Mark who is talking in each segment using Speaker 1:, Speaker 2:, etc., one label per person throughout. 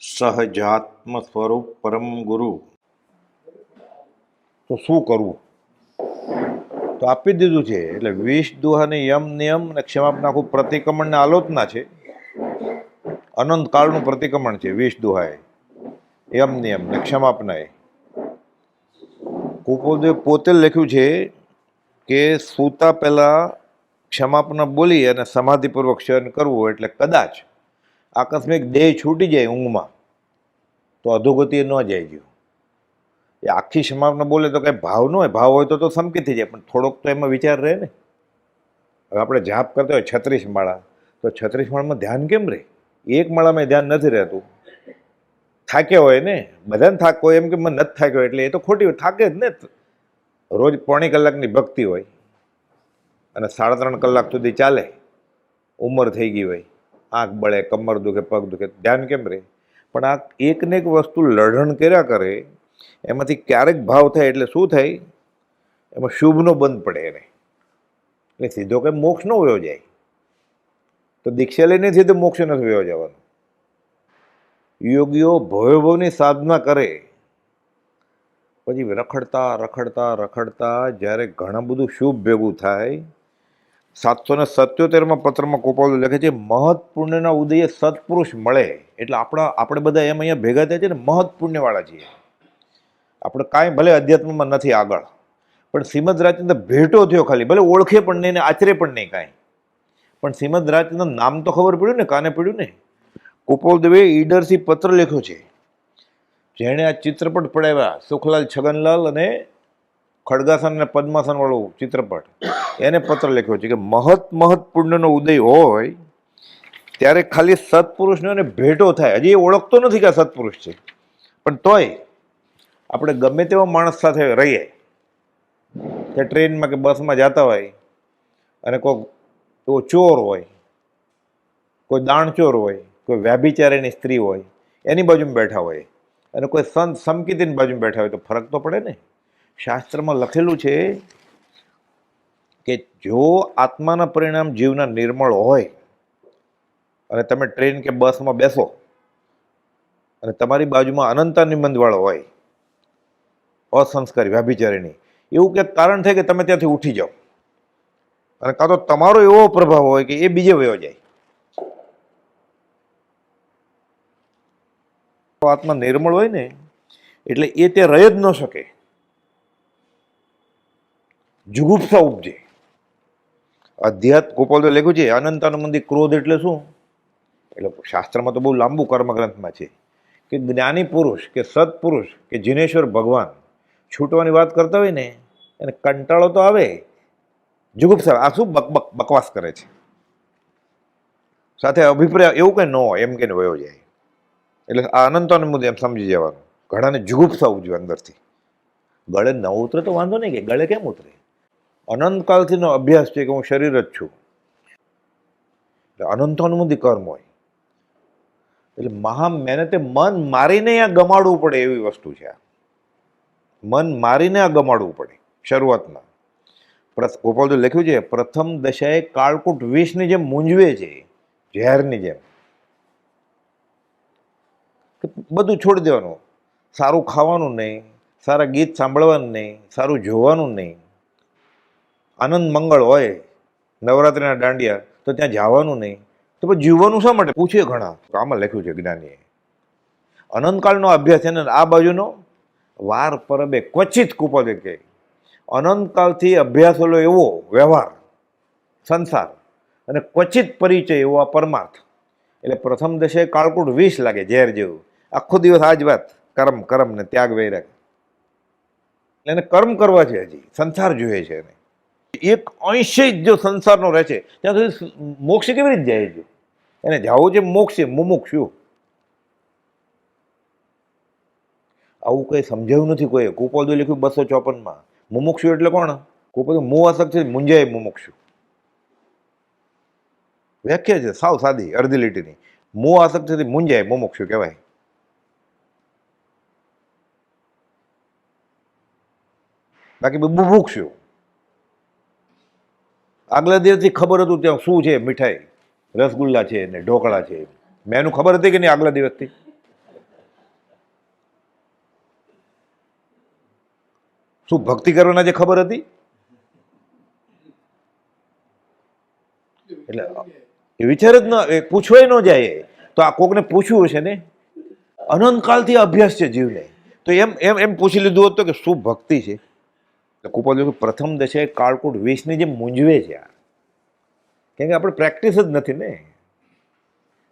Speaker 1: સહજાત્મ સ્વરૂપ પરમ ગુરુ, તો શું કરવું? તો આપી દીધું છે. એટલે વિષ દુહાને યમ નિયમ અને ક્ષમાપના આખું પ્રતિક્રમણને આલોચના છે. અનંત કાળનું પ્રતિક્રમણ છે વિષ દુહાએ, યમ નિયમ ને ક્ષમાપનાએ. કુપોદેવ પોતે લખ્યું છે કે સૂતા પહેલા ક્ષમાપના બોલી અને સમાધિપૂર્વક શયન કરવું, એટલે કદાચ આકસ્મિક દેહ છૂટી જાય ઊંઘમાં તો અધોગતિએ ન જાય ગયું. એ આખી ક્ષમાપના બોલે તો કંઈ ભાવ ન હોય, ભાવ હોય તો સમકી થઈ જાય, પણ થોડોક તો એમાં વિચાર રહે ને. હવે આપણે જાપ કરતા હોય 36 માળા, તો 36 માળામાં ધ્યાન કેમ રહે? એક માળામાં ધ્યાન નથી રહેતું. થાક્યા હોય ને, બધાને થાક હોય, એમ કે મને નથી થાક્યો એટલે એ તો ખોટી હોય, થાકે જ ને. રોજ 3.25 કલાકની ભક્તિ હોય અને 3.5 કલાક સુધી ચાલે, ઉંમર થઈ ગઈ હોય, આંખ બળે, કમર દુખે, પગ દુખે, ધ્યાન કેમ રહે? પણ આ એક ને એક વસ્તુ લઢણ કર્યા કરે, એમાંથી ક્યારેક ભાવ થાય એટલે શું થાય? એમાં શુભનો બંધ પડે એને, એટલે સીધો કંઈ મોક્ષ ન વયો જાય. તો દીક્ષા લઈને સીધો મોક્ષ નથી વયો જવાનો. યોગીઓ ભવની સાધના કરે, પછી રખડતા રખડતા રખડતા જ્યારે ઘણું બધું શુભ ભેગું થાય. 777માં પત્રમાં ગોપાલ લખે છે, મહત પુણ્યના ઉદયે સત્પુરુષ મળે. એટલે આપણે બધા એમ અહીંયા ભેગા થયા છે ને, મહત પુણ્યવાળા છીએ. આપણે કાંઈ ભલે અધ્યાત્મમાં નથી આગળ, પણ શ્રીમદ રાજચંદ્ર ભેટો થયો ખાલી, ભલે ઓળખે પણ નહીં ને આચરે પણ નહીં કાંઈ, પણ શ્રીમદ રાજચંદ્ર નામ તો ખબર પડ્યું ને, કાને પડ્યું ને. ગોપાલદેવે ઈડરથી પત્ર લખ્યો છે. જેણે આ ચિત્રપટ પડાવ્યા, સુખલાલ છગનલાલ અને ખડગાસન અને પદ્માસન વાળું ચિત્રપટ, એને પત્ર લખ્યો છે કે મહત પુણ્યનો ઉદય હોય ત્યારે ખાલી સત્પુરુષને ભેટો થાય. હજી એ ઓળખતો નથી કે આ સત્પુરુષ છે, પણ તોય આપણે ગમે તેવા માણસ સાથે રહીએ, કે ટ્રેનમાં કે બસમાં જતા હોય અને કોઈ એવો ચોર હોય, કોઈ દાણચોર હોય, કોઈ વ્યાભિચારીની સ્ત્રી હોય, એની બાજુમાં બેઠા હોય, અને કોઈ સંત સમકીતીની બાજુમાં બેઠા હોય, તો ફરક તો પડે ને. શાસ્ત્રમાં લખેલું છે કે જો આત્માના પરિણામ જીવના નિર્મળ હોય અને તમે ટ્રેન કે બસમાં બેસો અને તમારી બાજુમાં અનંતા નિબંધવાળો હોય, અસંસ્કારી વ્યાભિચારીની, એવું કે કારણ થાય કે તમે ત્યાંથી ઉઠી જાઓ, અને કાં તો તમારો એવો પ્રભાવ હોય કે એ બીજે વયો જાય. આત્મા નિર્મળ હોય ને એટલે એ તે રહી જ ન શકે, જુગુપ્સા ઉપજે. અધ્યાત્મ ગોપાલ લખ્યું છે, અનંતાનુબંધી ક્રોધ એટલે શું? એટલે શાસ્ત્રમાં તો બહુ લાંબુ કર્મગ્રંથમાં છે કે જ્ઞાની પુરુષ કે સત્પુરુષ કે જીનેશ્વર ભગવાન છૂટવાની વાત કરતા હોય ને, એને કંટાળો તો આવે, જુગુપ્સા, આ શું બકવાસ કરે છે, સાથે અભિપ્રાય એવું કંઈ ન હોય, એમ કે વયો જાય. એટલે આ અનંતાનો મુદ્દે એમ સમજી જવાનું. ઘણાને જુગુપ્સા ઉપજ્યું અંદરથી. ગળે ન ઉતરે તો વાંધો નહીં, કે ગળે કેમ ઉતરે? અનંતકાળથીનો અભ્યાસ છે કે હું શરીર જ છું, એટલે અનંતાનુબંધી કર્મ હોય. એટલે મહા મહેનતે મન મારીને આ ગમાડવું પડે એવી વસ્તુ છે. આ મન મારીને આ ગમાડવું પડે શરૂઆતમાં. ગોપાલજી લખ્યું છે, પ્રથમ દશાએ કાળકૂટ વિષની જેમ મૂંઝવે છે, ઝેરની જેમ. બધું છોડી દેવાનું, સારું ખાવાનું નહીં, સારા ગીત સાંભળવાનું નહીં, સારું જોવાનું નહીં. આનંદ મંગળ હોય, નવરાત્રિના દાંડિયા, તો ત્યાં જવાનું નહીં. તો પછી જીવવાનું શા માટે? પૂછે ઘણા. આમાં લખ્યું છે જ્ઞાનીએ. અનંતકાળનો અભ્યાસ છે ને આ બાજુનો વાર પરબે ક્વચિત કુપદે કે અનંતકાળથી અભ્યાસ ઓલો એવો વ્યવહાર સંસાર, અને ક્વચિત પરિચય એવો આ પરમાર્થ. એટલે પ્રથમ દશાએ કાળકૂટ વિષ લાગે, ઝેર જેવું. આખો દિવસ આ જ વાત, કર્મ કર્મ ને ત્યાગ વૈરાગ. એને કર્મ કરવા છે, હજી સંસાર જોઈએ છે એને. એક અંશ જ જો સંસારનો રહે છે ત્યાં સુધી મોક્ષ કેવી રીતે જાય છે? એને જવું છે મોક્ષ, મુમુક્ષુ. આવું કંઈ સમજાયું નથી કોઈ. કુપોદે લખ્યું 254માં. મુમુક્ષુ એટલે કોણ? કુપોદે મુવાસક છે, મુંજાય મુમુક્ષુ. વ્યાખ્યા છે સાવ સાદી, અડધી લીટીની. મુવાસક છે, મુંજાય મુમુક્ષુ કહેવાય. બાકી બુભુક્ષુ. આગલા દિવસથી ખબર હતું ત્યાં શું છે, મીઠાઈ, રસગુલ્લા છે ને ઢોકળા છે. મેનુ ખબર હતી કે નહીં આગલા દિવસથી? શું ભક્તિ કરવાના જે ખબર હતી? એટલે એ વિચાર જ ન, પૂછવાય ન જાય. તો આ કોકને પૂછવું હશે ને, અનંતકાળથી અભ્યાસ છે જીવને, તો એમ એમ એમ પૂછી લીધું હતું કે શું ભક્તિ છે. કુપાલ પ્રથમ દશાએ કાળકૂટ વિષની જે મૂંઝવે છે આ, કેમ કે આપણે પ્રેક્ટિસ જ નથી ને.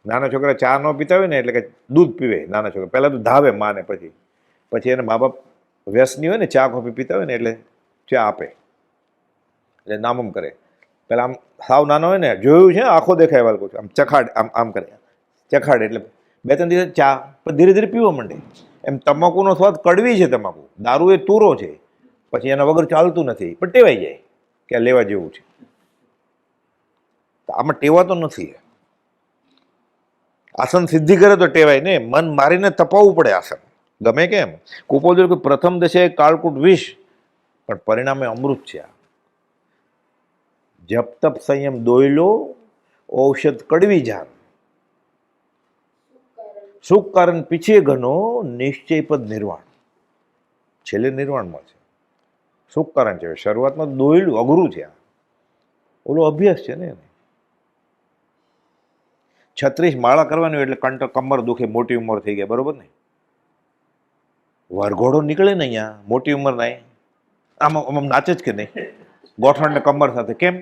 Speaker 1: નાના છોકરા ચા ન પીતા હોય ને એટલે કે દૂધ પીવે. નાના છોકરા પહેલાં તો ધાવે માને, પછી એને મા બાપ વ્યસની હોય ને, ચા કોફી પીતા હોય ને એટલે ચા આપે, એટલે નામમ કરે. પેલા આમ સાવ નાનો હોય ને, જોયું છે આંખો દેખાય વાળું આમ ચખાડ, આમ કરે, ચખાડ એટલે 2-3 દિવસ ચા, પણ ધીરે ધીરે પીવા માંડે. એમ તમાકુનો સ્વાદ કડવી છે, તમાકુ, દારૂ એ તુરો છે, પછી એના વગર ચાલતું નથી, પણ ટેવાઈ જાય કે આ લેવા જેવું છે. આમાં ટેવાતો નથી. આસન સિદ્ધિ કરે તો ટેવાય ને, મન મારીને તપાવવું પડે આસન, ગમે કેમ. કુપોલ પ્રથમ દશાએ કાળકૂટ વિષ, પણ પરિણામે અમૃત છે આ. જપ તપ સંયમ દોયલો, ઔષધ કડવી જાન, સુખ કારણ પીછે ઘનો, નિશ્ચય પદ નિર્વાણ. છેલ્લે નિર્વાણમાં છે. સુખ કારણ છે, શરૂઆતમાં દોયલું અઘરું છે આ, ઓલો અભ્યાસ છે ને. 36 માળા કરવાની હોય એટલે કમર દુખે, મોટી ઉંમર થઈ ગયા, બરોબર ને. વરઘોડો નીકળે ને અહીંયા, મોટી ઉંમર ના, આમ આમ નાચે જ કે નહીં, ગોઠણ ને કમર સાથે, કેમ?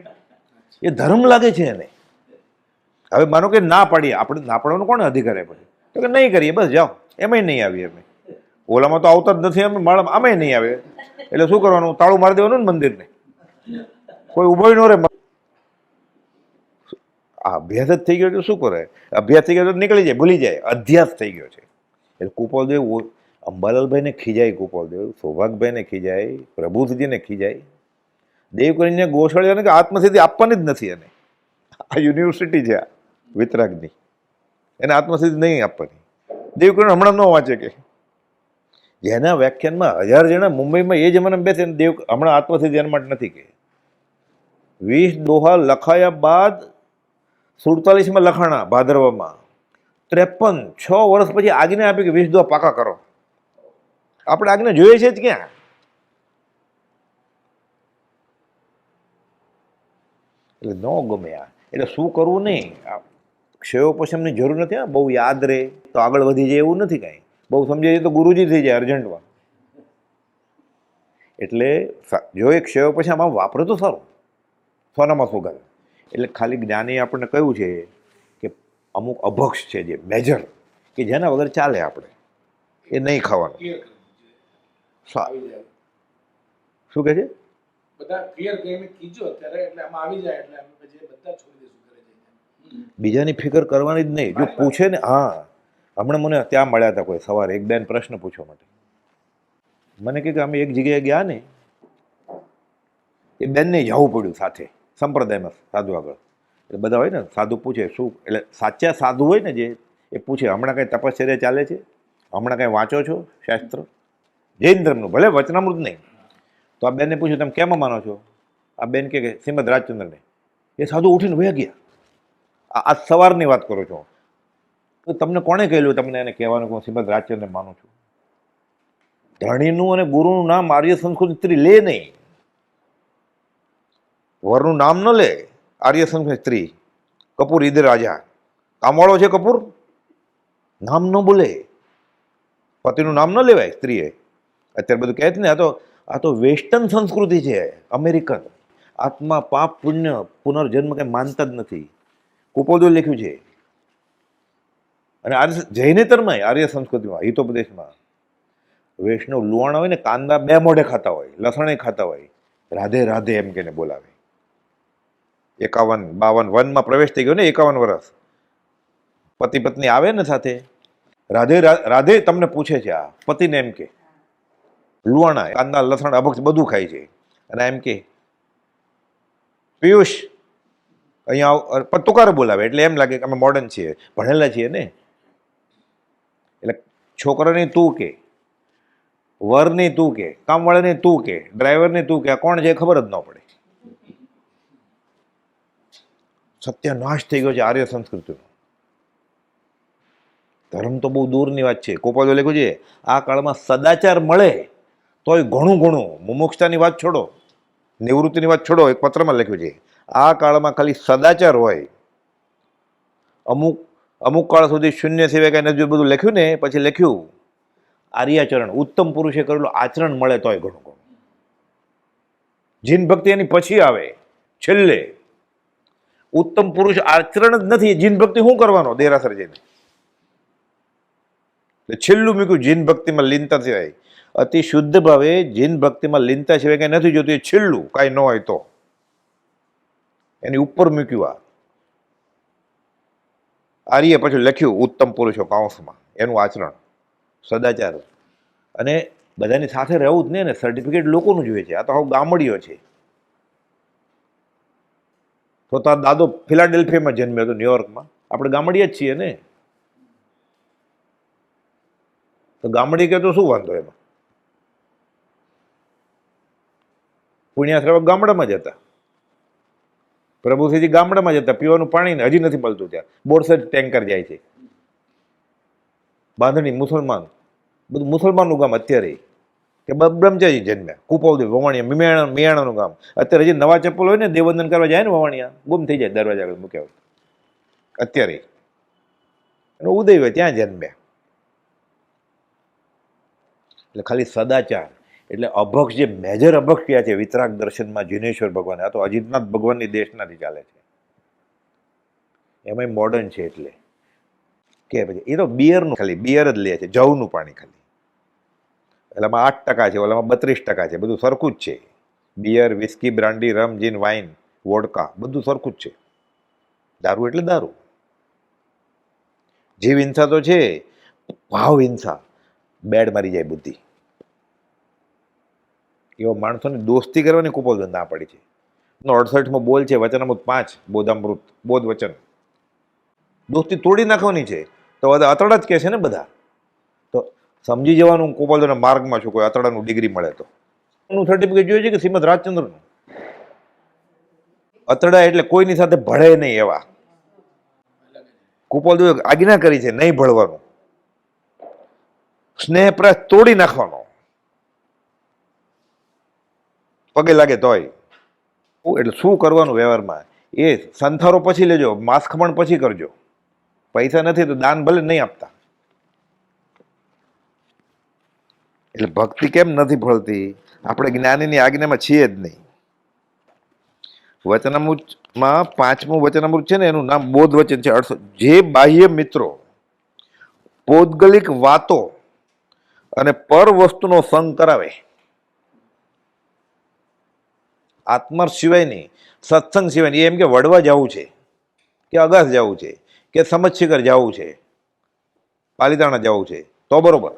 Speaker 1: એ ધર્મ લાગે છે એને. હવે માનો કે ના પાડીએ, આપણે ના પાડવાનો કોને અધિકાર આપે? તો કે નહીં કરીએ, બસ જાઓ, એમાંય નહીં આવીએ અમે. ઓલામાં તો આવતા જ નથી અમે, માળામાં આમે નહીં આવે, એટલે શું કરવાનું? તાળું મારી દેવાનું ને મંદિરને, કોઈ ઉભો ન રહે. આ અભ્યાસ જ થઈ ગયો તો શું કરે? અભ્યાસ થઈ ગયો તો નીકળી જાય, ભૂલી જાય, અધ્યાસ થઈ ગયો છે. એટલે કુપાલદેવ અંબાલાલભાઈને ખીજાય, કુપાલદેવ સૌભાગભાઈને ખીજાય, પ્રભુજીને ખીજાય. દેવ કરીને ગોશાળીઓને કે આત્મસિદ્ધિ આપવાની જ નથી એને. આ યુનિવર્સિટી છે આ વિતરાગની, એને આત્મસિદ્ધિ નહીં આપવાની. દેવ કરીને હમણાં ન વાંચે કે જેના વ્યાખ્યાનમાં 1000 જણા મુંબઈમાં એ જમાનામાં બેસે ને દેવ હમણાં આત્મસિદ્ધિ એના માટે નથી કે. 20 દોહા લખાયા બાદ 47માં લખાણા ભાદરવામાં, 53 6 વર્ષ પછી આજ્ઞા આપી કે 20 દોહા પાકા કરો. આપણે આજ્ઞા જોઈએ છે જ ક્યાં? એટલે ન ગમે આ. એટલે શું કરવું નહીં, ક્ષયોપશમની જરૂર નથી. હા, બહુ યાદ રહે તો આગળ વધી જાય એવું નથી કાંઈ. બહુ સમજાય તો ગુરુજી થઈ જાય અર્જન્ટમાં. એટલે જો એક ક્ષયોપશમ આમ વાપરે તો સારું, સોનામાં સોગંદ. એટલે ખાલી જ્ઞાની આપણને કહ્યું છે કે અમુક અભક્ષ છે જે મેજર, કે જેના વગર ચાલે આપણે, એ નહીં ખાવાનું. શું કહે છે? બીજાની ફિકર કરવાની જ નહીં. જો પૂછે ને, હા, હમણાં મને ત્યાં મળ્યા હતા કોઈ સવારે, એક બેન પ્રશ્ન પૂછવા માટે. મને કહે કે અમે એક જગ્યાએ ગયા ને, એ બેનને જવું પડ્યું સાથે સંપ્રદાયમાં સાધુ આગળ. એટલે બધા હોય ને, સાધુ પૂછે શું, એટલે સાચા સાધુ હોય ને જે, એ પૂછે હમણાં કંઈ તપશ્ચર્યા ચાલે છે, હમણાં કંઈ વાંચો છો શાસ્ત્ર, જૈન ધર્મનું, ભલે વચનામૃત નહીં. તો આ બેનને પૂછ્યું તમે કેમાં માનો છો? આ બેન કે શ્રીમદ રાજચંદ્રને. એ સાધુ ઉઠીને વયા ગયા. આ સવારની વાત કરું છું. તો તમને કોણે કહેલું તમને એને કહેવાનું કે હું શ્રીમદ રાજચંદ્રને માનું છું? ધણીનું અને ગુરુનું નામ આર્ય સંસ્કૃત સ્ત્રી લે નહીં, વરનું નામ ન લે. આર્ય સંસ્કૃત સ્ત્રી કપૂર ઈદર રાજા, કામવાળો છે કપૂર, નામ ન બોલે, પતિનું નામ ન લેવાય સ્ત્રીએ. અત્યારે બધું કહે છે ને, આ તો વેસ્ટર્ન સંસ્કૃતિ છે, અમેરિકન. આત્મા પાપ પુણ્ય પુનર્જન્મ કંઈ માનતા જ નથી. કુપોદો લખ્યું છે. અને આર્ય જૈનેતરમાં, આર્ય સંસ્કૃતિમાં, હિતોપદેશમાં, વૈષ્ણવ લુવાણા હોય ને, કાંદા 2 મોઢે ખાતા હોય, લસણે ખાતા હોય, રાધે રાધે એમ કેને બોલાવે. 51 52 વનમાં પ્રવેશ થઈ ગયો ને, 51 વર્ષ. પતિ પત્ની આવે ને સાથે, રાધે રાધે તમને પૂછે છે. આ પતિને એમ કે લુવાણા કાંદા લસણ અભક્ષ બધું ખાય છે, અને એમ કે પિયુષ અહીંયા તુકારે બોલાવે. એટલે એમ લાગે કે અમે મોડર્ન છીએ, ભણેલા છીએ ને. એટલે છોકરાની તું કે, વરની તું કે, કામવાળાની તું કે, ડ્રાઈવરની તું કે, આ કોણ છે ખબર જ ન પડે. સત્યનાશ થઈ ગયો છે આર્ય સંસ્કૃતિનો. ધર્મ તો બહુ દૂરની વાત છે. કોપાજો લખ્યું છે આ કાળમાં સદાચાર મળે તોય ઘણું ઘણું મુમુક્ષતાની વાત છોડો, નિવૃત્તિની વાત છોડો, એક પત્રમાં લખ્યું છે આ કાળમાં ખાલી સદાચાર હોય, અમુક અમુક કાળ સુધી શૂન્ય સિવાય કાંઈ નથી બધું લખ્યું ને, પછી લખ્યું આર્યાચરણ, ઉત્તમ પુરુષે કરેલું આચરણ મળે તોય ઘણું ઘણું. જીન ભક્તિ એની પછી આવે, છેલ્લે. ઉત્તમ પુરુષ આચરણ જ નથી, જીન ભક્તિ શું કરવાનો દેરાસર જઈને? છેલ્લું મૂક્યું જીન ભક્તિમાં લીનતા સિવાય, અતિ શુદ્ધ ભાવે જીન ભક્તિમાં લીનતા સિવાય કઈ નથી જોતું, એ છેલ્લું કાંઈ ન હોય તો એની ઉપર મૂક્યું. આ આર્ય પછી લખ્યું ઉત્તમ પુરુષો કાંસમાં, એનું આચરણ, સદાચાર, અને બધાની સાથે રહેવું જ નહીં ને, સર્ટિફિકેટ લોકોનું જોઈએ છે. આ તો હવે ગામડીઓ છે. તો તાર દાદો ફિલાડેલ્ફિયામાં જન્મ્યો હતો, ન્યુયોર્કમાં. આપણે ગામડીએ જ છીએ ને, તો ગામડી કે તો શું વાંધો એમાં? પુણ્યાશ્રમ ગામડામાં જ હતા, પ્રભુશ્રીજી ગામડામાં જ હતા. પીવાનું પાણી હજી નથી મળતું ત્યાં, બોરસદ ટેન્કર જાય છે. બાંધણી મુસલમાન, બધું મુસલમાનનું ગામ અત્યારે, કે બ્રહ્મચારી જન્મ્યા. કુપોલ વવાણિયા, મિયાણાનું ગામ. અત્યારે હજી નવા ચપ્પલ હોય ને, દેવવંદન કરવા જાય ને વવાણિયા, ગુમ થઈ જાય દરવાજા આગળ મૂક્યા હોય. અત્યારે એનો ઉદય હોય ત્યાં જન્મ્યા. એટલે ખાલી સદાચાર એટલે અભક્ષ, જે મેજર અભક્ષ ક્યાં છે વિતરાગ દર્શનમાં જિનેશ્વર ભગવાન, આ તો અજીતનાથ ભગવાનની દેશનાથી ચાલે છે, એમાંય મોડર્ન છે. એટલે કે પછી એ તો બિયરનું ખાલી બિયર જ લે છે, જવનું પાણી ખાલી. એટલે આમાં 8% છે, ઓલામાં 32% છે, બધું સરખું જ છે. બિયર, વિસ્કી, બ્રાન્ડી, રમ, જીન, વાઇન, વોડકા બધું સરખું જ છે. દારૂ એટલે દારૂ. જીવ હિંસા તો છે, ભાવ હિંસા, બેડ મારી જાય બુદ્ધિ. એવા માણસોની દોસ્તી કરવાની કુપોલ ના પડી છે. 68માં બોલ છે, વચનામૃત 5, બોધામૃત, બોધ વચન. દોસ્તી તોડી નાખવાની છે. તો બધા અતડા જ કહે છે ને બધા. તો સમજી જવાનું કુપોલના માર્ગમાં છું, કોઈ અતડાનું ડિગ્રી મળે તો. એનું સર્ટિફિકેટ જોઈએ છે કે શ્રીમદ રાજચંદ્રનું. અતડા એટલે કોઈની સાથે ભળે નહીં એવા. કુપોલ આજ્ઞા કરી છે નહીં ભળવાનું, સ્નેહ પ્રયાસ તોડી નાખવાનો, પગે લાગે તોય. એટલે શું કરવાનું વ્યવહારમાં એ સંથારો પછી લેજો, માસ્કમણ પછી કરજો. પૈસા નથી તો દાન ભલે નહીં આપતા. એટલે ભક્તિ કેમ નથી ફળતી? આપણે જ્ઞાનીની આજ્ઞામાં છીએ જ નહીં. વચનામૃતમાં 5મું વચનામૃત છે ને, એનું નામ બોધ વચન છે. જે બાહ્ય મિત્રો પૌદ્ગલિક વાતો અને પર વસ્તુનો સંગ કરાવે, આત્મા સિવાયની, સત્સંગ સિવાયની, એમ કે વડવા જવું છે, કે અગાસ જવું છે, કે સમજશિખર જવું છે, પાલીતાણા જવું છે તો બરોબર,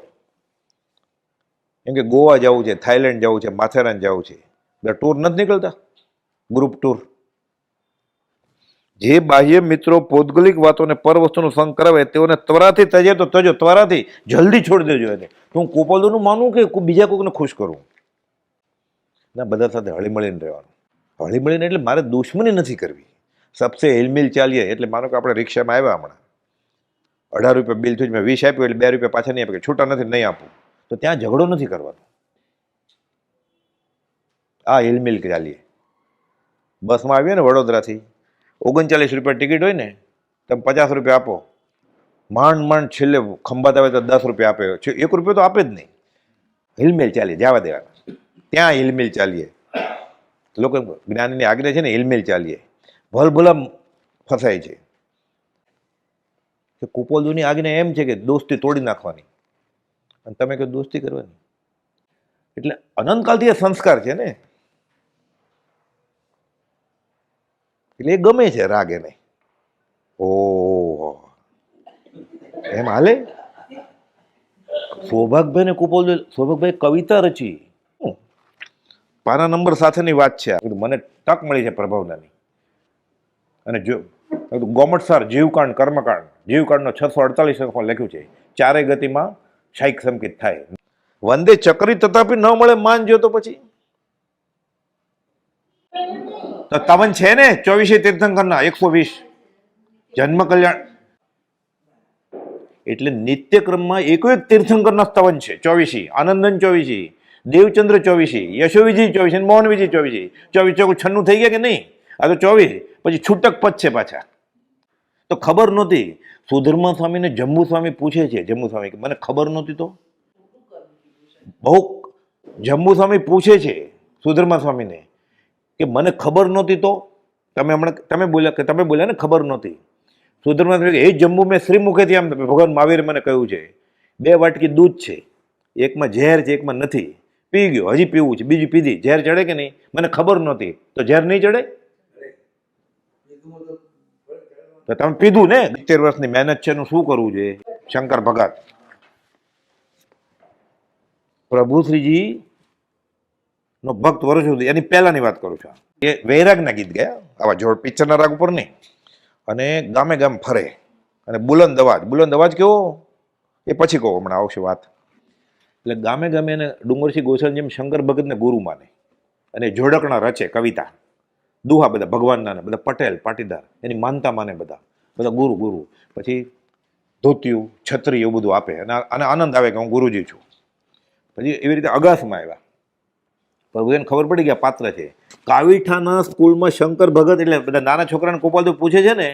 Speaker 1: એમ કે ગોવા જવું છે, થાઈલેન્ડ જવું છે, માથેરાન જવું છે, બધા ટૂર નથી નીકળતા, ગ્રુપ ટૂર. જે બાહ્ય મિત્રો પૌદ્ગલિક વાતોને પર વસ્તુનો સંગ કરાવે તેઓને ત્વરાથી તજે તો તજો, ત્વરાથી જલ્દી છોડી દેજો એને. તો હું કુપોલનું માનું કે બીજા કોઈકને ખુશ કરું ના, બધા સાથે હળીમળીને રહેવાનું. હળીમળીને એટલે મારે દુશ્મની નથી કરવી, સબસે હિલમિલ ચાલીએ. એટલે માનો કે આપણે રિક્ષામાં આવ્યા, હમણાં 18 રૂપિયા બિલ થયું, મેં 20 આપ્યું, એટલે 2 રૂપિયા પાછા નહીં આપે, છૂટા નથી નહીં આપું, તો ત્યાં ઝઘડો નથી કરવાનો. આ હિલમિલ ચાલીએ. બસમાં આવીએ ને વડોદરાથી, 39 રૂપિયા ટિકિટ હોય ને, તમે 50 રૂપિયા આપો, માંડ માંડ છેલ્લે ખંભાત આવે તો 10 રૂપિયા આપે, 1 રૂપિયો તો આપે જ નહીં. હિલમિલ ચાલીએ, જવા દેવાના. ત્યાં હિલમિલ ચાલીએ. લોકો જ્ઞાનની આજ્ઞા છે ને, હિલમિલ ચાલીએ. ભલભલા ફસાય છે. કુપોલની આજ્ઞા એમ છે કે દોસ્તી તોડી નાખવાની, અને તમે કહો દોસ્તી કરવાની. એટલે અનંતકાલથી એ સંસ્કાર છે ને, એટલે એ ગમે છે રાગ એને. ઓહો, એમ હાલે. સૌભાગભાઈ ને કુપોલ, સૌભાગભાઈ કવિતા રચી, પાના નંબર સાથેની વાત છે. મને તક મળી છે પ્રભાવનાની. અને જો ગોમટસાર જીવકાંડ, કર્મકાંડ, જીવકાંડનો 648 લખ્યું છે. 4 ગતિમાં શાઈક સંકિત થાય. વંદે ચક્રી તથાપી ન મળે માનજો તો પછી તો તવન છે ને 24 તીર્થંકરના 120 જન્મ કલ્યાણ. એટલે નિત્ય ક્રમમાં એક તીર્થંકરના સ્તવન છે 24, આનંદન 24, દેવચંદ્ર ચોવીસી, યશોવિજી ચોવીસી, મોહનવિજી ચોવીસી. 24 96 થઈ ગયા કે નહીં? આ તો 24 પછી છૂટક પદ છે પાછા. તો ખબર નહોતી. સુધર્મા સ્વામીને જંબુ સ્વામી પૂછે છે, જંબુ સ્વામી કે મને ખબર નહોતી. તો બહુ જંબુ સ્વામી પૂછે છે સુધર્મા સ્વામીને કે મને ખબર નહોતી. તો તમે બોલ્યા ને ખબર નહોતી. સુધર્મા સ્વામી એ જંબુ મેં શ્રીમુખેથી આમ ભગવાન મહાવીરે મને કહ્યું છે 2 વાટકી દૂધ છે, એકમાં ઝેર છે એકમાં નથી, પી ગયો, હજી પીવું છે, બીજી પીધી, ઝેર ચડે કે નહીં? મને ખબર નહોતી. તો ઝેર નહીં ચડે? તો તમે પીધું ને. 70 વર્ષની મહેનત છે એનું શું કરવું જોઈએ? શંકર ભગત પ્રભુશ્રીજી નો ભક્ત વર્ષો સુધી, એની પહેલાની વાત કરું છું. એ વૈરાગના ગીત ગયા, આવા જોડ પિક્ચરના રાગ ઉપર નહીં. અને ગામે ગામ ફરે અને બુલંદ અવાજ કેવો એ પછી કહો, હમણાં આવશે વાત. એટલે ગામે ગામે એને ડુંગરસિંહ ગોસ્વામી જેમ શંકર ભગતને ગુરુ માને અને જોડકણા રચે, કવિતા દુહા, બધા ભગવાનના, બધા પટેલ પાટીદાર એની માનતા માને, બધા ગુરુ. પછી ધોતિયું છત્રી એવું બધું આપે અને આનંદ આવે કે હું ગુરુજી છું. પછી એવી રીતે અગાસમાં આવ્યા. પ્રભુને ખબર પડી ગયા પાત્ર છે. કાવીઠાના સ્કૂલમાં શંકર ભગત, એટલે બધા નાના છોકરાને ગોપાલ તો પૂછે છે ને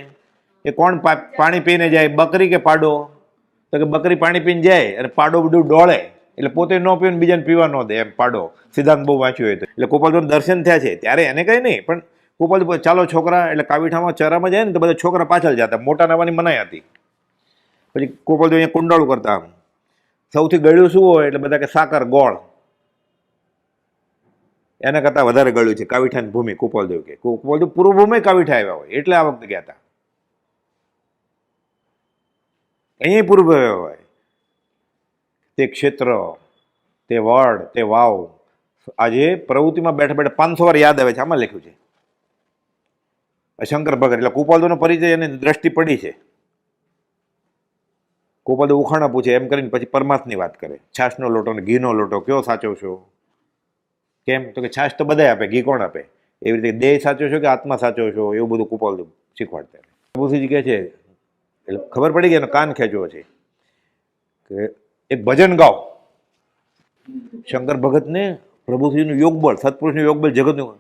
Speaker 1: કે કોણ પાણી પીને જાય, બકરી કે પાડો? તો કે બકરી પાણી પીને જાય અને પાડો બધું ડોળે, એટલે પોતે ન પીવે ને બીજાને પીવા ન દે, એમ પાડો. સિદ્ધાંત બહુ વાંચ્યું હોય તો. એટલે ગોપાલ દર્શન થયા છે ત્યારે એને કંઈ નહીં, પણ ગોપાલ ચાલો છોકરા, એટલે કાવીઠામાં ચરામાં જાય ને તો બધા છોકરા પાછળ જતા, મોટા નવાની મનાઈ હતી. પછી ગોપાલ અહીંયા કુંડાળું કરતા, આમ સૌથી ગળ્યું શું હોય? એટલે બધા કે સાકર ગોળ. એના કરતાં વધારે ગળ્યું છે કાવીઠાની ભૂમિ. ગોપાલદેવ કે ગોપાલદેવ પૂર્વ ભૂમિ કાવીઠા આવ્યા હોય એટલે આ વખતે ગયા હતા. અહીંયા પૂર્વ આવ્યા હોય. તે ક્ષેત્ર, તે વડ, તે વાવ, આજે પ્રવૃત્તિમાં બેઠા બેઠા 500 વાર યાદ આવે છે. આમાં લખ્યું છે શંકર ભગત. એટલે ગોપાલદેવનો પરિચય એની દ્રષ્ટિ પડી છે. ગોપાલદેવ ઉખાણા પૂછે એમ કરીને પછી પરમાર્થની વાત કરે. છાશનો લોટો ને ઘીનો લોટો કયો સાચો છો? કેમ? તો કે છાશ તો બધા આપે, ઘી કોણ આપે? એવી રીતે દેહ સાચો છો કે આત્મા સાચો છો? એવું બધું ગોપાલદેવ શીખવાડતા. પ્રભુશ્રીજી કહે છે, એટલે ખબર પડી ગઈ એનો કાન ખેંચવો છે કે એક ભજન ગાઓ. શંકર ભગતને પ્રભુશ્રીનું યોગબળ, સત્પુરુષનું યોગબળ જગતનું,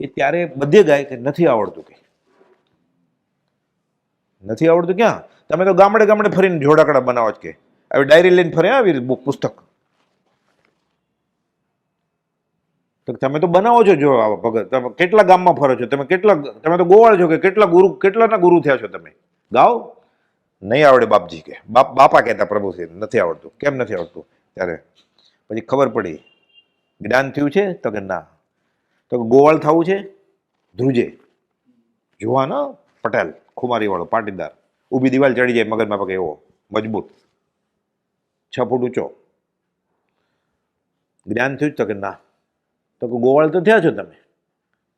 Speaker 1: એ ત્યારે બધે ગાય કે નથી આવડતું. કે નથી આવડતું ક્યાં? તમે તો ગામડે ગામડે ફરીને જોડાકડા બનાવો જ. કે હવે ડાયરી લઈને ફરે આવી બુક પુસ્તક. તો તમે તો બનાવો છો. જો આવા ભગત તમે કેટલા ગામમાં ફરો છો, તમે તો ગોવાળ છો કે કેટલાના ગુરુ થયા છો તમે? ગાઓ. નહીં આવડે બાપજી કે બાપા કહેતા પ્રભુશ્રી નથી આવડતું. કેમ નથી આવડતું? ત્યારે પછી ખબર પડી જ્ઞાન થયું છે. તો કે ના. તો ગોવાળ થવું છે, ધ્રુજે જોવાનો પટેલ ખુમારી વાળો પાટીદાર, ઊભી દિવાલ ચડી જાય મગજમાં પગે એવો મજબૂત, 6 ફૂટ ઊંચો. જ્ઞાન થયું તો કે ના. તો કે ગોવાળ તો થયા છો તમે.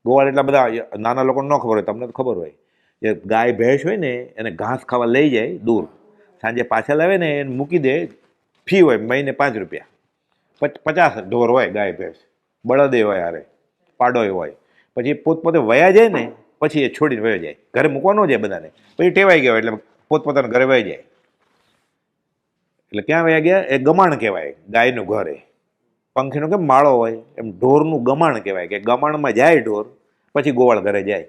Speaker 1: ગોવાળ એટલા બધા નાના લોકોને ન ખબર હોય, તમને તો ખબર હોય. જે ગાય ભેંસ હોય ને એને ઘાસ ખાવા લઈ જાય દૂર, સાંજે પાછા લાવે ને એને મૂકી દે. ફી હોય મહિને 5 રૂપિયા. 50 ઢોર હોય, ગાય ભેંસ, બળદે હોય, હારે પાડોય હોય. પછી પોતપોતે વયા જાય ને પછી એ છોડીને વયો જાય. ઘરે મૂકવા ન જાય બધાને. પછી ટેવાઈ ગયા એટલે પોતપોતાના ઘરે વહી જાય. એટલે ક્યાં વયા ગયા? એ ગમાણ કહેવાય. ગાયનું ઘર એ પંખીનો કેમ માળો હોય એમ ઢોરનું ગમાણ કહેવાય. કે ગમાણમાં જાય ઢોર, પછી ગોવાળ ઘરે જાય.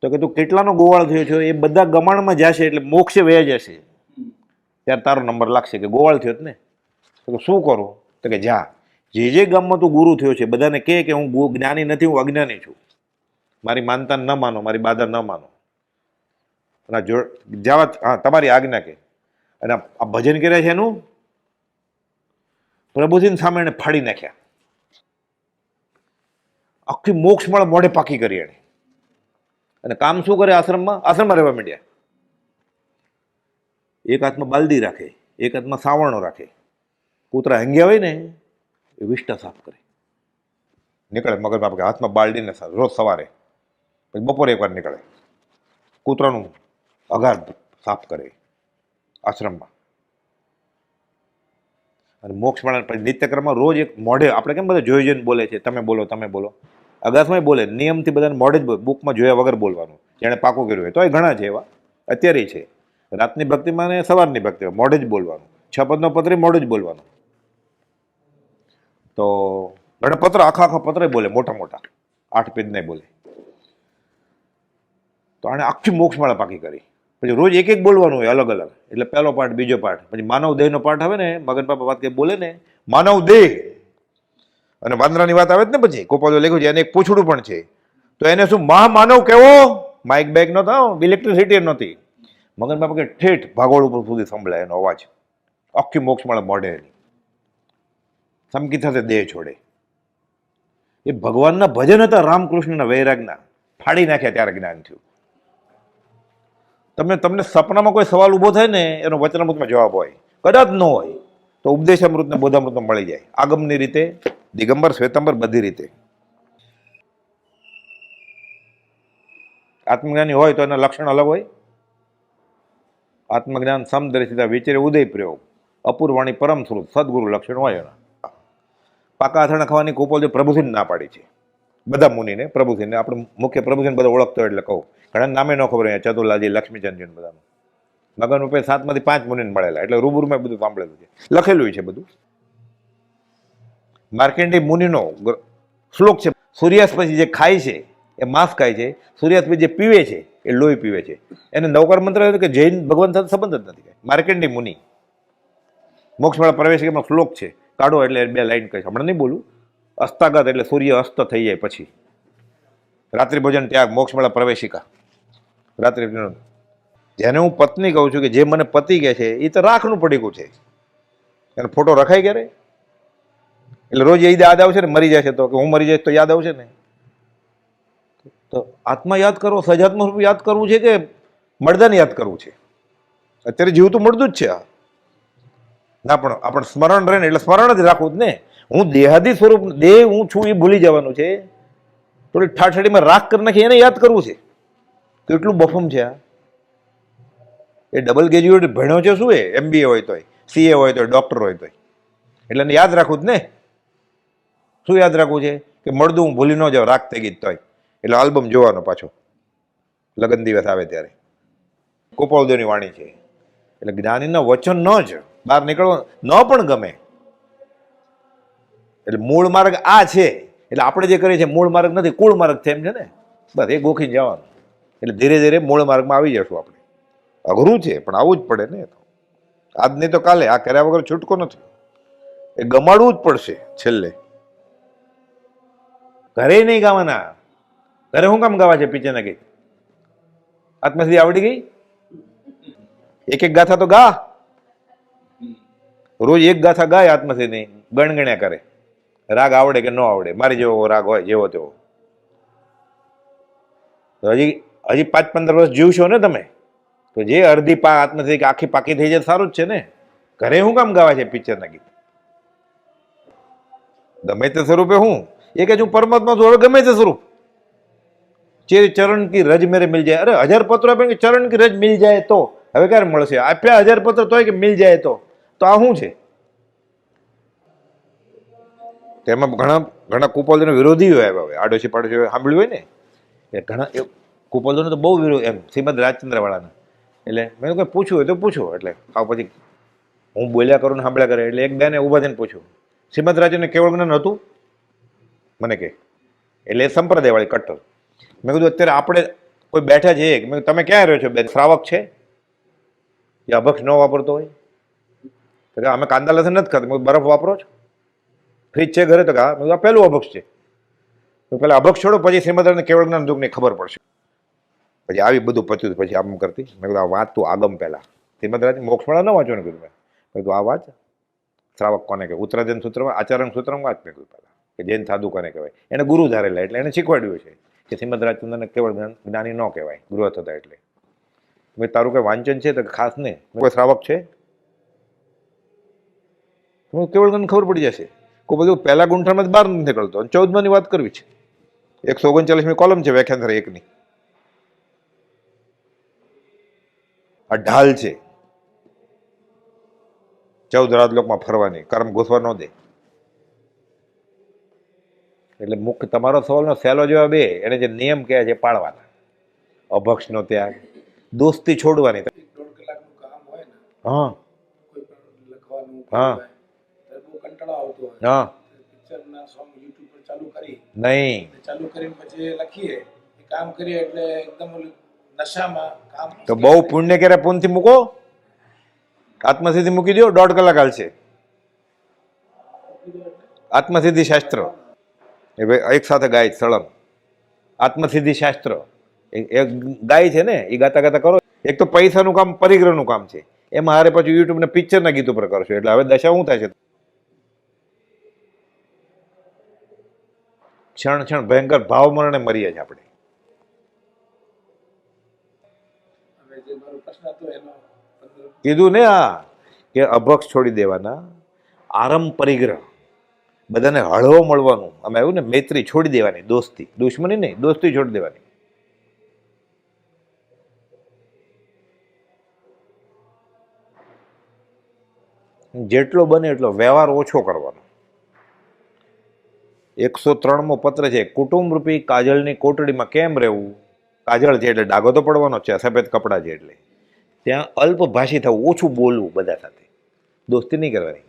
Speaker 1: તો કે તું કેટલાનો ગોવાળ થયો છો? એ બધા ગમાણમાં જશે એટલે મોક્ષે વયા જશે. ત્યારે તારો નંબર લાગશે કે ગોવાળ થયો ને. તો શું કરું? તો કે જા, જે ગામમાં તું ગુરુ થયો છે બધાને કહે કે હું જ્ઞાની નથી, હું અજ્ઞાની છું, મારી માનતા ન માનો, મારી બાધા ન માનો. જવા, હા તમારી આજ્ઞા કે. અને આ ભજન કર્યા છે એનું પ્રભુજીની સામે એને ફાડી નાખ્યા. આખી મોક્ષ મળે મોઢે પાકી કરી એને. અને કામ શું કરે? આશ્રમમાં રહેવા માંડ્યા. એક હાથમાં બાલદી રાખે, એક હાથમાં સાવરણો રાખે. કૂતરા હંગ્યા હોય ને એ વિષ્ટા સાફ કરે. નીકળે મગજમાં હાથમાં બાલદીને રોજ સવારે, પછી બપોરે એકવાર નીકળે. કૂતરાનું અગાર સાફ કરે આશ્રમમાં. અને મોક્ષ મળે પછી નિત્યક્રમમાં રોજ એક મોઢે, આપણે કેમ બધા જોઈ જોઈને બોલે છે, તમે બોલો તમે બોલો, અગાસમાં બોલે નિયમથી બધાને મોઢે જ બુકમાં જોયા વગર બોલવાનું. જેણે પાકું કર્યું હોય તો એ ઘણા છે એવા, અત્યારે છે. રાતની ભક્તિમાં ને સવારની ભક્તિમાં મોઢે જ બોલવાનું. 6 પદનો પત્રી મોઢે જ બોલવાનું. તો ઘણા પત્ર આખા આખા પત્ર બોલે, મોટા મોટા 8 પેજ નહીં બોલે. તો આણે આખી મોક્ષમાળા પાકી કરી. પછી રોજ એક એક બોલવાનું હોય અલગ અલગ. એટલે પહેલો પાઠ, બીજો પાઠ, પછી માનવ દેહનો પાઠ આવે ને, મગન બાપા વાત કે બોલે ને માનવ દેહ અને વાંદરાની વાત આવે જ ને, પછી ગોપાલ લખ્યું છે એને એક પૂછડું પણ છે. તો એને શું મહામાનવ કેવો? માઇક બેગ નહોતા, ઇલેક્ટ્રિસિટી નહોતી. મગન બાપા કે ઠેઠ ભાગોળ ઉપર સુધી સંભળાય એનો અવાજ, આખી મોક્ષમાળા મોઢે એની સમકી થશે દેહ છોડે. એ ભગવાનના ભજન હતા, રામકૃષ્ણના વૈરાગના, ફાડી નાખ્યા ત્યારે જ્ઞાન થયું. તમને સપનામાં કોઈ સવાલ ઊભો થાય ને, એનો વચનામૃતમાં જવાબ હોય, કદાચ ન હોય તો ઉપદેશામૃત ને બોધામૃતમાં મળી જાય, આગમની રીતે, દિગંબર શ્વેતંબર બધી રીતે. આત્મજ્ઞાની હોય તો એના લક્ષણ અલગ હોય. આત્મજ્ઞાન સમદર્શિતા વિચરે ઉદય પ્રયોગ અપૂર્વાણી પરમ સ્વરૂપ સદગુરુ લક્ષણ હોય એના. પાકા અથાણા ખાવાની ગોપાલ પ્રભુસિંહ ના પાડી છે, બધા મુનિને. પ્રભુસિંહને આપણે મુખ્ય પ્રભુસિંહ બધા ઓળખતો એટલે કહું, ઘણા નામે ન ખબર હોય, ચતુર્લાજી, લક્ષ્મીચંદ્ર બધાનું. મગન રૂપે 7 માંથી 5 મુનિને મળેલા, એટલે રૂબરૂમાં બધું સાંભળેલું છે, લખેલું છે બધું. માર્કેન્ડી મુનિનો શ્લોક છે, સૂર્યાસ્ત પછી જે ખાય છે એ માંસ ખાય છે, સૂર્યાસ્ત પછી જે પીવે છે એ લોહી પીવે છે. એને નવકાર મંત્ર કે જૈન ભગવાન સાથે સંબંધ જ નથી. માર્કેન્ડી મુનિ મોક્ષવાળા પ્રવેશિકામાં શ્લોક છે, કાઢો એટલે 2 લાઈન કહી, હમણાં નહીં બોલું. અસ્તાગત એટલે સૂર્ય અસ્ત થઈ જાય પછી, રાત્રિ ભોજન ત્યાગ, મોક્ષવાળા પ્રવેશિકા. રાત્રિ જેને હું પત્ની કહું છું, કે જે મને પતિ કહે છે, એ તો રાખનું પડીકું છે, એનો ફોટો રખાય ક્યારે? એટલે રોજ એ યાદ આવશે ને, મરી જાય છે તો, કે હું મરી જાય તો યાદ આવશે ને. તો આત્મા યાદ કરો, સજાત્મા રૂપ યાદ કરવું છે કે મળદાને યાદ કરવું છે? અત્યારે જીવ તો મળતું જ છે આ ના, પણ આપણે સ્મરણ રહે ને એટલે સ્મરણ જ રાખવું જ ને. હું દેહાદી સ્વરૂપ, દેહ હું છું એ ભૂલી જવાનું છે. થોડી ઠાઠડીમાં રાખ કરી નાખી એને યાદ કરવું છે. કેટલું બફમ છે આ. એ ડબલ ગ્રેજ્યુએટ ભણ્યો છે શું? એ MBA હોય તોય, CA હોય તોય, ડોક્ટર હોય તોય. એટલે એને યાદ રાખવું જ ને. શું યાદ રાખવું છે? કે મળદું હું ભૂલી ન જાઉં, રાખ થઈ ગઈ તોય. એટલે આલ્બમ જોવાનો પાછો લગ્ન દિવસ આવે ત્યારે. ગોપાળદેવની વાણી છે. એટલે જ્ઞાનીના વચન ન જ બહાર નીકળવા ન પણ ગમે. એટલે મૂળ માર્ગ આ છે. એટલે આપણે જે કરીએ છીએ મૂળ માર્ગ નથી, કુળ માર્ગ છે, એમ છે ને. બસ એ ગોખીને જવાનું. એટલે ધીરે ધીરે મૂળ માર્ગમાં આવી જશું આપણે. અઘરું છે પણ આવું જ પડે ને. આજ નહીં તો કાલે આ કર્યા વગર છૂટકો નથી. એ ગમાડવું જ પડશે છેલ્લે. ઘરે નહીં ગાવાના. ઘરે શું કામ ગાવા છે? પિક્ચરના ગીત આત્મસિદ્ધિ આવડી ગઈ? એક એક ગાથા તો ગા. રોજ એક ગાથા ગાય આત્મસિદ્ધિ, ગણગણ્યા કરે. રાગ આવડે કે ન આવડે, મારી જેવો રાગ હોય જેવો તેવો. હજી 5-15 વર્ષ જીવશો ને તમે, તો જે અડધી આત્મસિદ્ધિ કે આખી પાકી થઈ જાય સારું જ છે ને. ઘરે શું કામ ગાવા છે પિક્ચરના ગીત? ગમે તે સ્વરૂપે હું એ કે હું પરમાત્મા છું, હવે ગમે તે સ્વરૂપ. ચરણ કી રજ મેરે મિલ જાય. અરે 1000 પત્રો આપે કે ચરણ કી રજ મિલ જાય તો, હવે ક્યારે મળશે? આપ્યા 1000 પત્ર તોય કે મિલ જાય તો આ શું છે? તેમાં ઘણા કુપોલનો વિરોધી હોય. હવે આડોશી પાડોશી સાંભળ્યું હોય ને, એ ઘણા કુપોલનો તો બહુ વિરોધ એમ, શ્રીમદ રાજચંદ્ર વાળાને. એટલે મેં કોઈ પૂછ્યું હોય તો પૂછો. એટલે આ પછી હું બોલ્યા કરું ને સાંભળ્યા કરે. એટલે એક બેને ઊભા થઈને પૂછ્યું, શ્રીમદ રાજચંદ્રને કેવળ જ્ઞાન હતું? મને કે એટલે એ સંપ્રદાય વાળી કટ્ટર. મેં કીધું અત્યારે આપણે કોઈ બેઠા છે, મેં તમે ક્યાં રહ્યો છો બેન? શ્રાવક છે એ અભક્ષ ન વાપરતો હોય? તો અમે કાંદા લસણ નથી ખાતા. મેં બરફ વાપરો છો? ફ્રીજ છે ઘરે? તો હા. મેં આ પહેલું અભક્ષ છે. પેલા અભક્ષ છોડો, પછી શ્રીમદ કેવળ જ્ઞાન દુઃખને ખબર પડશે. પછી આવી બધું પચ્યું. પછી આમ કરતી. મેં કીધું આ વાત તું આગમ પહેલા શ્રીમદ રાજ મોક્ષવાળા ન વાંચો ને. કીધું મેં કીધું આ વાત શ્રાવક કોને કહેવાય? ઉત્તરાધ્યન સૂત્રમાં, આચરણ સૂત્રમાં વાંચ. મેં કીધું પહેલા કે જૈન સાધુ કોને કહેવાય? એને ગુરુ ધારેલા, એટલે એને શીખવાડ્યું છે કે શ્રીમદ રાજચંદ્રને કેવળ જ્ઞાની ન કહેવાય, ગૃહસ્થ હતા એટલે. મેં તારું કંઈ વાંચન છે તો ખાસ ને? કોઈ શ્રાવક છે? કેવળ જ્ઞાન ખબર પડી જશે. કોઈ બધું પહેલા ગુંઠામાં બહાર નથી નીકળતો. 14માની વાત કરવી છે. 139મી કોલમ છે વ્યાખ્યાન 1ની. આ ઢાલ છે 14 રાજલોકમાં ફરવાની, કર્મ ઘૂસવા ન દે. એટલે મુખ્ય તમારો સવાલનો સહેલો જવાબ એને જે નિયમ કહે છે પાળવાના. અભક્ષનો ત્યાગ, દોસ્તી છોડવાની. હા હા હા.
Speaker 2: અગસ્ત્યના સોંગ યુટ્યુબ પર ચાલુ કરી
Speaker 1: નહીં.
Speaker 2: ચાલુ કરીને પછી લખીએ એ કામ કરીએ એટલે એકદમ ઓલું નશામાં કામ
Speaker 1: તો બહુ પુણ્ય ક્યારે પૂનથી મૂકો, આત્મસિદ્ધિ મૂકી દો, 1.5 કલાક હાલશે. આત્મસિદ્ધિ શાસ્ત્ર એ ભાઈ એક સાથે ગાય સળંગ. આત્મસિદ્ધિ શાસ્ત્ર એક ગાય છે ને, એ ગાતા ગાતા કરો. એક તો પૈસાનું કામ, પરિગ્રહનું કામ છે, એમાં હારે પછી યુટ્યુબ ને પિક્ચરના ગીત ઉપર કરશો એટલે હવે દશા શું થાય છે? ક્ષણ ક્ષણ ભયંકર ભાવ મરણે મરીએ છીએ આપણે.
Speaker 2: હવે જે મારો પ્રશ્ન હતો એનો 15
Speaker 1: કીધું ને આ કે અભક્ષ છોડી દેવાના, આરમ પરિગ્રહ, બધાને હળવો મળવાનું. અમે આવ્યું ને મૈત્રી છોડી દેવાની, દોસ્તી, દુશ્મની નહીં, દોસ્તી છોડી દેવાની. જેટલો બને એટલો વ્યવહાર ઓછો કરવાનો. 103મો પત્ર છે, કુટુંબ રૂપી કાજળની કોટડીમાં કેમ રહેવું? કાજળ છે એટલે ડાઘો તો પડવાનો છે, સફેદ કપડાં છે એટલે. ત્યાં અલ્પભાષી થવું, ઓછું બોલવું બધા સાથે, દોસ્તી નહીં કરવાની.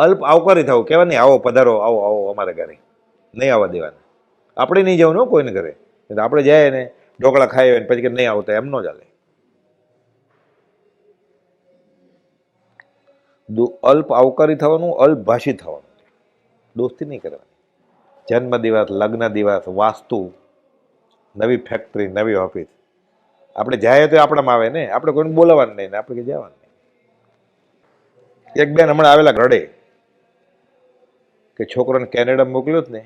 Speaker 1: અલ્પ આવકારી થવું, કહેવાય નહીં આવો પધારો, આવો આવો અમારા ઘરે, નહીં આવવા દેવાના. આપણે નહીં જવાનું કોઈને ઘરે, આપણે જાય ને ઢોકળા ખાઈ પછી કે નહીં આવતા, એમ ન ચાલે. અલ્પ આવકારી થવાનું, અલ્પભાષી થવાનું, દોસ્તી નહીં કરવાની. જન્મદિવસ, લગ્ન દિવસ, વાસ્તુ, નવી ફેક્ટરી, નવી ઓફિસ, આપણે જાય તો આપણામાં આવે ને, આપણે કોઈને બોલાવવાનું નહીં ને આપણે કે જવાનું નહીં. એક બેન હમણાં આવેલા રડે કે છોકરાને કેનેડા મોકલ્યો જ ને,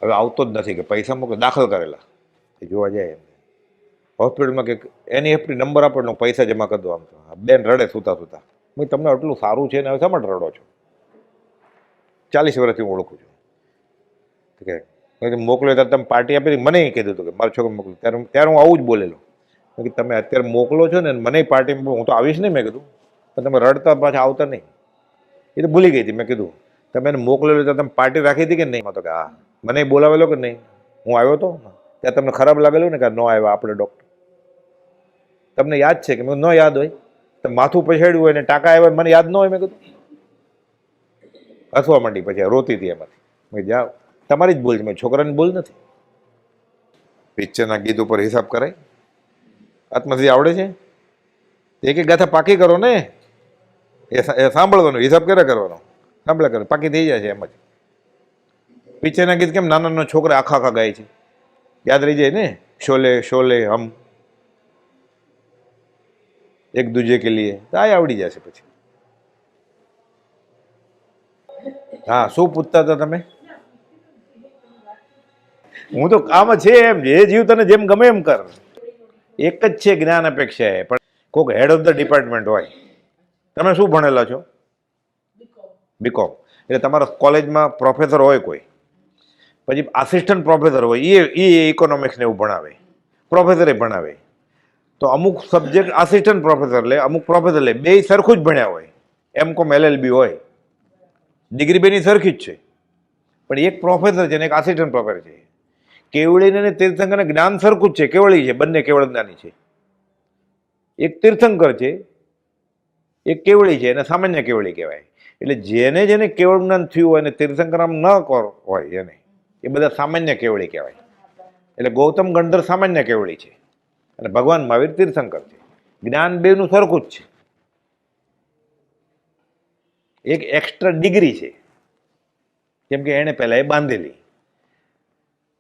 Speaker 1: હવે આવતો જ નથી, કે પૈસા મોકલે, દાખલ કરેલા, એ જોવા જાય એમ હોસ્પિટલમાં કે NEFT નંબર આપો, પૈસા જમા કરી દો. આમ તો બેન રડે સુતા સુતા. મેં તમને આટલું સારું છે ને હવે શા માટે રડો છો? 40 વર્ષથી હું ઓળખું છું. કે મોકલ્યો ત્યારે તમે પાર્ટી આપી, મને કીધું હતું કે મારો છોકરો મોકલો, ત્યારે હું આવું જ બોલેલો કે તમે અત્યારે મોકલો છો ને મને પાર્ટીમાં, હું તો આવીશ નહીં. મેં કીધું પણ તમે રડતા પાછા આવતા નહીં. એ તો ભૂલી ગઈ હતી. મેં કીધું તમે એને મોકલેલો તો તમે પાર્ટી રાખી હતી કે નહીં? તો કે હા. મને બોલાવેલો કે નહીં? હું આવ્યો હતો ત્યાં તમને ખરાબ લાગેલું ને કે ન આવ્યા આપણે ડૉક્ટર? તમને યાદ છે કે મેં ન યાદ હોય તો માથું પછાડ્યું હોય ને ટાંકા આવ્યા મને યાદ ન હોય? મેં કીધું હસવા માંડી, પછી રોતી હતી એમાંથી. મેં જાઓ, તમારી જ ભૂલ છે, મેં છોકરાની ભૂલ નથી. પિક્ચરના ગીત ઉપર હિસાબ કરાય? આત્મસિદ્ધિ આવડે છે? એક એક ગાથા પાકી કરો ને, એ સાંભળવાનો, હિસાબ ક્યારે કરવાનો? સાંભળ્યા કરે, પાકી થઈ જાય છે એમ જ. પિક્ચરના ગીત કેમ નાના નાના છોકરા આખા આખા ગાય છે, યાદ રહી જાય ને. શોલે શોલે હમ એક દૂજે કે લીએ, તો આ આવડી જશે પછી. હા, શું પૂછતા હતા તમે? હું તો કામ છે એમ, જે જીવ તને જેમ ગમે એમ કર. એક જ છે જ્ઞાન અપેક્ષા, પણ કોઈક હેડ ઓફ ધ ડિપાર્ટમેન્ટ હોય. તમે શું ભણેલા છો? બીકોમ. એટલે તમારા કોલેજમાં પ્રોફેસર હોય કોઈ, પછી આસિસ્ટન્ટ પ્રોફેસર હોય, એ ઇકોનોમિક્સને એવું ભણાવે, પ્રોફેસરે ભણાવે. તો અમુક સબ્જેક્ટ આસિસ્ટન્ટ પ્રોફેસર લે, અમુક પ્રોફેસર લે, બે સરખું જ ભણ્યા હોય. MCOM LLB હોય, ડિગ્રી બેની સરખી જ છે, પણ એક પ્રોફેસર છે ને એક આસિસ્ટન્ટ પ્રોફેસર છે. કેવળી અને તીર્થંકરને જ્ઞાન સરખું જ છે, કેવળી છે, બંને કેવળ જ્ઞાની છે. એક તીર્થંકર છે, એક કેવળી છે, એને સામાન્ય કેવળી કહેવાય. એટલે જેને જેને કેવળ જ્ઞાન થયું હોય ને તીર્થંકર આમ ન હોય એને, એ બધા સામાન્ય કેવળી કહેવાય. એટલે ગૌતમ ગણધર સામાન્ય કેવળી છે અને ભગવાન મહાવીર તીર્થંકર છે. જ્ઞાન બેનું સરખું જ છે, એક એક્સ્ટ્રા ડિગ્રી છે, કેમ કે એણે પહેલાં એ બાંધેલી.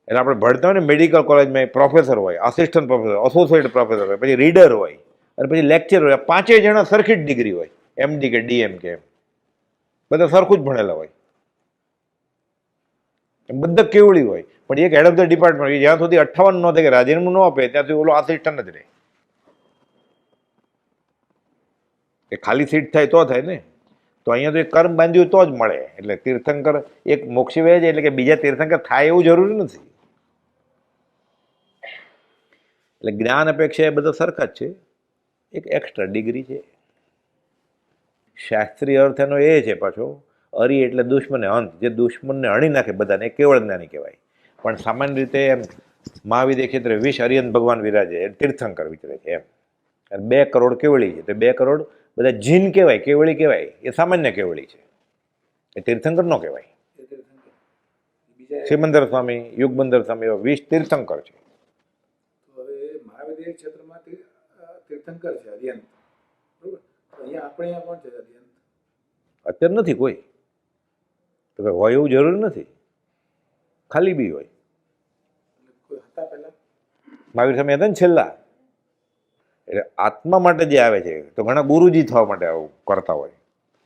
Speaker 1: એટલે આપણે ભણતા હોય ને મેડિકલ કોલેજમાં પ્રોફેસર હોય, આસિસ્ટન્ટ પ્રોફેસર, એસોસિએટ પ્રોફેસર હોય, પછી રીડર હોય અને પછી લેક્ચર હોય. 5 જણા સરખી જ ડિગ્રી હોય, MD કે DM કે એમ, બધા સરખું જ ભણેલા હોય, બધા કેવળી હોય. પણ એક હેડ ઓફ ધ ડિપાર્ટમેન્ટ, જ્યાં સુધી 58 ન થાય કે રાજીનામું ન આપે ત્યાં સુધી ઓલો આસિસ્ટન્ટ જ રહે. એ ખાલી સીટ થાય તો થાય ને. તો અહીંયા તો એક કર્મ બાંધ્યું તો જ મળે. એટલે તીર્થંકર એક મોક્ષી વહે છે, એટલે કે બીજા તીર્થંકર થાય એવું જરૂરી નથી. એટલે જ્ઞાન અપેક્ષા એ બધા સરખા જ છે, એક એક્સ્ટ્રા ડિગ્રી છે. શાસ્ત્રીય અર્થ એનો એ છે પાછો, અરી એટલે દુશ્મને અંત, જે દુશ્મનને હણી નાખે બધાને, એ કેવળ જ્ઞાની કહેવાય. પણ સામાન્ય રીતે એમ મહાવિદ્ય ક્ષેત્રે 20 અરિયન ભગવાન વિરાજે, એ તીર્થંકર વિચરે છે એમ. અને 2 કરોડ કેવળી છે, તો 2 કરોડ બધા જીન કહેવાય, કેવળી કહેવાય, એ સામાન્ય કેવળી છે, એ તીર્થંકર ન કહેવાય.
Speaker 2: બીજા
Speaker 1: સિમંદર સ્વામી, યુગબંદર સ્વામી, એવા 20 તીર્થંકર છે.
Speaker 2: તો હવે મહાવિદ્ય ક્ષેત્રમાં તીર્થંકર છે અર્યંત, બરોબર? તો અહીંયા આપણે અહીંયા કોણ છે અર્યંત?
Speaker 1: અત્યારે નથી કોઈ, તો કે હોય એવું જરૂર નથી, ખાલી બી હોય.
Speaker 2: એટલે કોઈ હતા પહેલા?
Speaker 1: મહાવીર સ્વામી હતા ને છેલ્લા. એટલે આત્મા માટે જે આવે છે તો ઘણા ગુરુજી થવા માટે આવું કરતા હોય.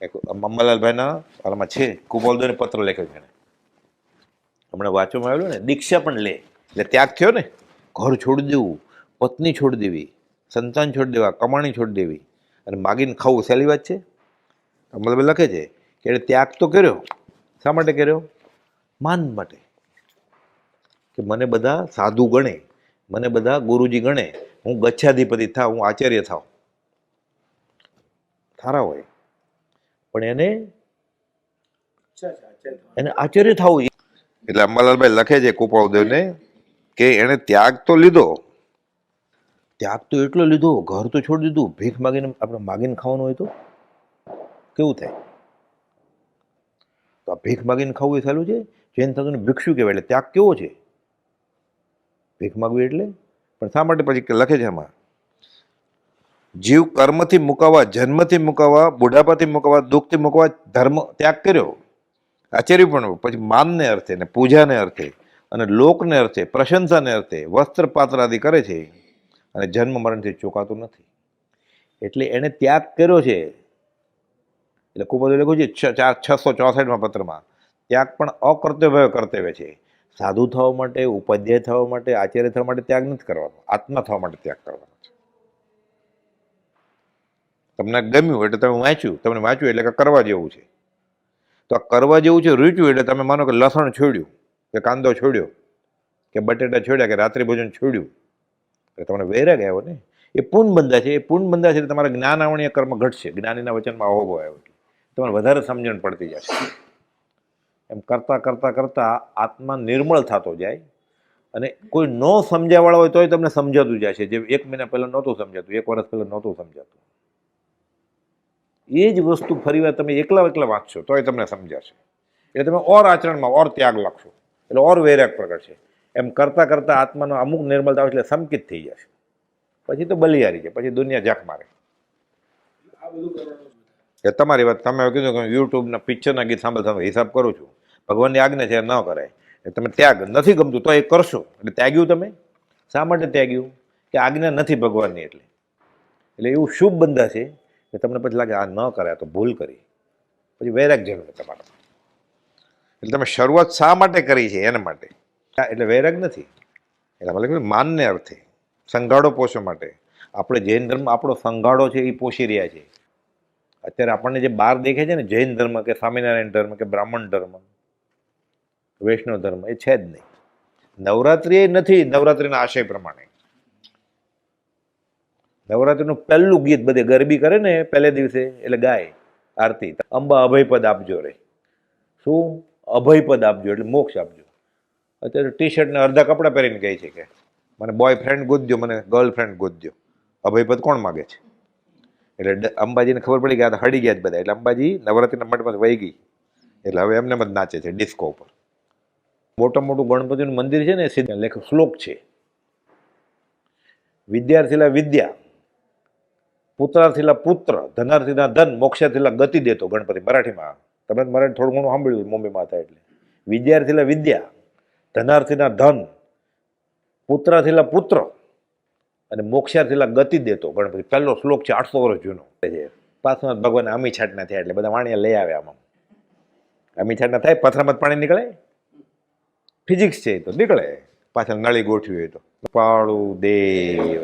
Speaker 1: એક અંબાલાલભાઈના હાલમાં છે, કુબોલદોને પત્ર લખ્યો છે એને, હમણાં વાંચવામાં આવેલું ને, દીક્ષા પણ લે એટલે ત્યાગ થયો ને, ઘર છોડી દેવું, પત્ની છોડી દેવી, સંતાન છોડી દેવા, કમાણી છોડી દેવી અને માગીને ખાવું સહેલી વાત છે? અંબાલાલભાઈ લખે છે કે એને ત્યાગ તો કર્યો. શા માટે કર્યો? માન માટે, કે મને બધા સાધુ ગણે, મને બધા ગુરુજી ગણે, હું ગચ્છાધિપતિ થાવ, હું આચાર્ય થાવ. સારા હોય પણ
Speaker 2: અચ્છા આચાર્ય
Speaker 1: એને આચાર્ય થવું. એટલે અંબાલાલભાઈ લખે છે કુપાળદેવને કે એણે ત્યાગ તો લીધો, ત્યાગ તો એટલો લીધો, ઘર તો છોડી દીધું, ભીખ માગીને આપણે માગીને ખાવાનું હોય તો કેવું થાય? તો આ ભીખ માગીને ખાવું એ સહેલું છે? જૈન થતું ભિક્ષુ કહેવાય. એટલે ત્યાગ કેવો છે? ભીખ માગવી એટલે. પણ શા માટે પછી લખે છે એમાં, જીવ કર્મથી મુકાવા, જન્મથી મુકાવા, બુઢાપાથી મુકાવા, દુઃખથી મુકાવા ધર્મ ત્યાગ કર્યો, આચાર્ય પણ, પછી માનને અર્થે ને પૂજાને અર્થે અને લોકને અર્થે, પ્રશંસાને અર્થે વસ્ત્ર પાત્ર આદિ કરે છે અને જન્મ મરણથી ચૂકાતું નથી. એટલે એણે ત્યાગ કર્યો છે. એટલે ખૂબ બધું લખ્યું છે 664માં પત્રમાં, ત્યાગ પણ અકર્તવ્ય કર્તવ્ય છે. સાધુ થવા માટે, ઉપાધ્યાય થવા માટે, આચાર્ય થવા માટે ત્યાગ નથી કરવાનો, આત્મા થવા માટે ત્યાગ કરવાનો છે. તમને ગમ્યું એટલે તમે વાંચ્યું, તમને વાંચ્યું એટલે કે કરવા જેવું છે. તો આ કરવા જેવું છે રૂચ્યું એટલે તમે માનો કે લસણ છોડ્યું, કે કાંદો છોડ્યો, કે બટેટા છોડ્યા, કે રાત્રિ ભોજન છોડ્યું, એટલે તમને વૈરાગ આવ્યો ને. એ પૂર્ણ બંધા છે. એ પૂર્ણ બંધા છે એટલે તમારા જ્ઞાન આવણીય કર્મ ઘટશે. જ્ઞાનીના વચનમાં અહોભો આવ્યો એટલે તમારે વધારે સમજણ પડતી જશે. એમ કરતાં કરતાં કરતાં આત્મા નિર્મળ થતો જાય અને કોઈ ન સમજાવવાળા હોય તોય તમને સમજાતું જશે. જે 1 મહિના પહેલાં નહોતું સમજાતું, 1 વર્ષ પહેલાં નહોતું સમજાતું, એ જ વસ્તુ ફરીવાર તમે એકલા વાંચશો તોય તમને સમજાશે. એટલે તમે ઓર આચરણમાં ઓર ત્યાગ લાગશો એટલે ઓર વૈરાગ પ્રગટશે. એમ કરતાં કરતાં આત્માનો અમુક નિર્મળતા એટલે સંકિત થઈ જશે. પછી તો બલિયારી છે, પછી દુનિયા જાક મારે.
Speaker 2: આ બધું કરવાનું
Speaker 1: એ તમારી વાત. તમે કીધું કે યુટ્યુબના પિક્ચરના ગીત સાંભળતા હિસાબ કરું છું, ભગવાનની આજ્ઞા છે ન કરાય. તમે ત્યાગ નથી ગમતું તો એ કરશો એટલે ત્યાગ્યું તમે. શા માટે ત્યાગ્યું? કે આજ્ઞા નથી ભગવાનની. એટલે એવું શુભ બંધા છે કે તમને પછી લાગે આ ન કરાય તો ભૂલ કરી, પછી વૈરાગ જન્મે તમારા. એટલે તમે શરૂઆત શા માટે કરી છે એના માટે, એટલે વૈરાગ નથી. એટલે મતલબ માનને અર્થે સંઘાડો પોષવા માટે. આપણે જૈન ધર્મ આપણો સંઘાડો છે એ પોષી રહ્યા છે. અત્યારે આપણને જે બહાર દેખે છે ને, જૈન ધર્મ કે સ્વામિનારાયણ ધર્મ કે બ્રાહ્મણ ધર્મ, વૈષ્ણવ ધર્મ, એ છે જ નહીં. નવરાત્રિ એ નથી નવરાત્રિના આશય પ્રમાણે. નવરાત્રિનું પહેલું ગીત બધે ગરબી કરે ને પહેલે દિવસે એટલે ગાય આરતી, અંબા અભયપદ આપજો રે. શું? અભયપદ આપજો એટલે મોક્ષ આપજો. અત્યારે ટી શર્ટ ને અડધા કપડાં પહેરીને કહે છે કે મને બોયફ્રેન્ડ ગોતજો, મને ગર્લફ્રેન્ડ ગોતજો. અભયપદ કોણ માગે છે? એટલે અંબાજીને ખબર પડી કે આ તો હડી ગયા જ બધા. એટલે અંબાજી નવરાત્રિના મંડપમાં વહી ગઈ. એટલે હવે એમને જ નાચે છે ડિસ્કો ઉપર. મોટું ગણપતિનું મંદિર છે ને, સીધા લેખ શ્લોક છે, વિદ્યાર્થીલા વિદ્યા, પુત્રાર્થીલા પુત્ર, ધનાર્થીના ધન, મોક્ષાર્થીલા ગતિ દેતો ગણપતિ. મરાઠીમાં તમે મરાઠી થોડું ઘણું સાંભળ્યું મુંબઈમાં હતા. એટલે વિદ્યાર્થીલા વિદ્યા, ધનાર્થીના ધન, પુત્રાર્થીલા પુત્ર અને મોક્ષાર્થીલા ગતિ દેતો ગણપતિ. પહેલો શ્લોક છે, 800 વર્ષ જૂનો છે. પાછળ ભગવાન આમી છાટના થયા એટલે બધા વાણિયા લઈ આવ્યા. આમાં આમી છાટના થાય, પથરામાં પાણી નીકળે, ફિઝિક્સ છે તો નીકળે. પાછળ નળી ગોઠવી હોય તો પાળું દેવ